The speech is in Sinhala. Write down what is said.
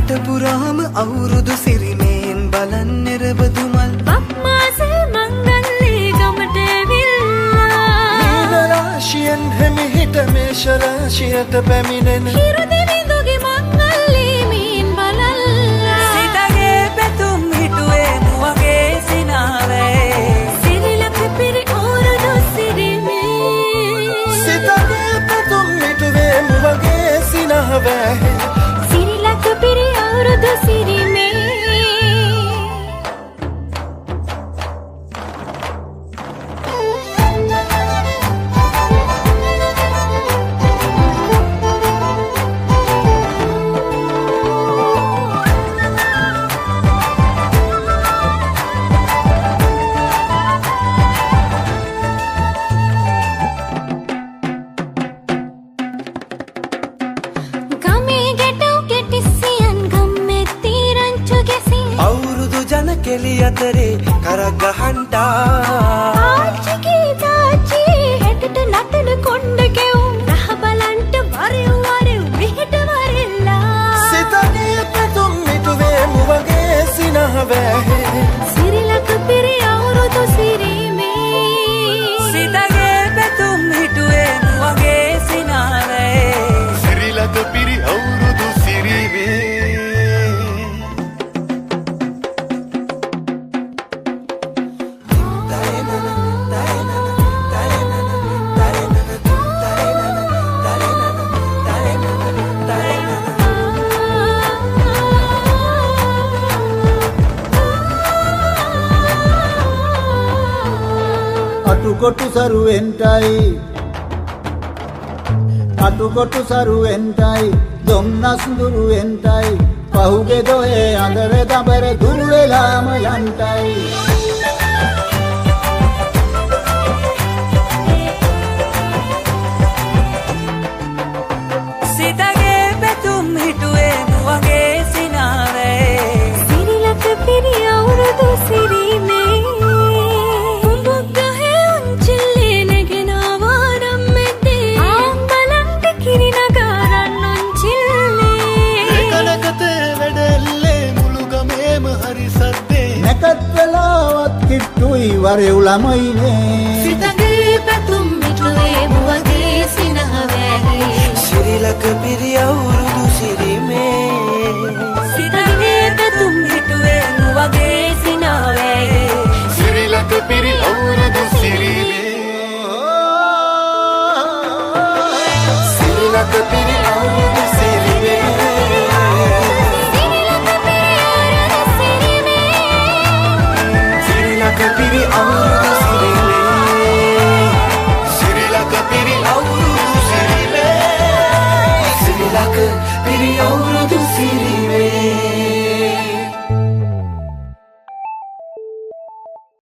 රට පුරාම අවුරුදු සිරිමේන් බලන් නිරබදු මල් බක්මාසේ මංගල්ලේ ගමට ඇවිල්ලා මීන රාශියෙන් හැමිහිට මේෂ රාශියට පැමිණෙන හිරු දෙවිඳුගේ මංගල්ලේ මීන් බලල්ලා සිතගේ පැතුම් හිටුවේ මුවගේ සිනාවේ සිරිලක පිරි අවුරුදු සිරිමේ සිතගේ පැතුම් හිටුවේ මුවගේ සිනාවේ සිරිලක පිරි අවුරුදු සිරිමේ කෙලි අතරේ කරක් ගහන්ටා ආච්චිගේ තාච්චි හෙටට නටන කොණ්ඩ කෙවුම් රහ බලන්ට වරෙව් මෙහෙට වරෙල්ලා සිතගේ පැතුම් මිටුවේ මුවගේ සිනහවැහේ සිරිලක පිරි අවුරුදු සිරිමේ සිතගේ පැතුම් හිටුවේ මුවගේ සිනාවේ සිරිලක පිරි අවුරුදු සිරිමේ අටුකොටු සරුවෙන්ටයි දොම්නස් දුරුවෙන්ටයි පහුගේ දොහේ අඳර දබර දුර වෙලාම යන්ටයි සිතගේ පැතුම් හිටුවේ මුවගේ සිනාවේ සිරිලක පිරි අවුරුදු සිරිමේ කිට්ටුයි වරෙව් ළමයිනේ සිතගේ පැතුම් මිටුවේ මුවගේ සිනහවැහේ සිරිලක පිරි අවුරුදු සිරිමේ සිතගේ පැතුම් හිටුවේ මුවගේ සිනාවේ සිරිලක පිරි අවුරුදු සිරිමේ සිරිලක පිරි අවුරුදු සිරිමේ Piri awurudu sirime Sirilaka piri awurudu sirime Sirilaka piri awurudu sirime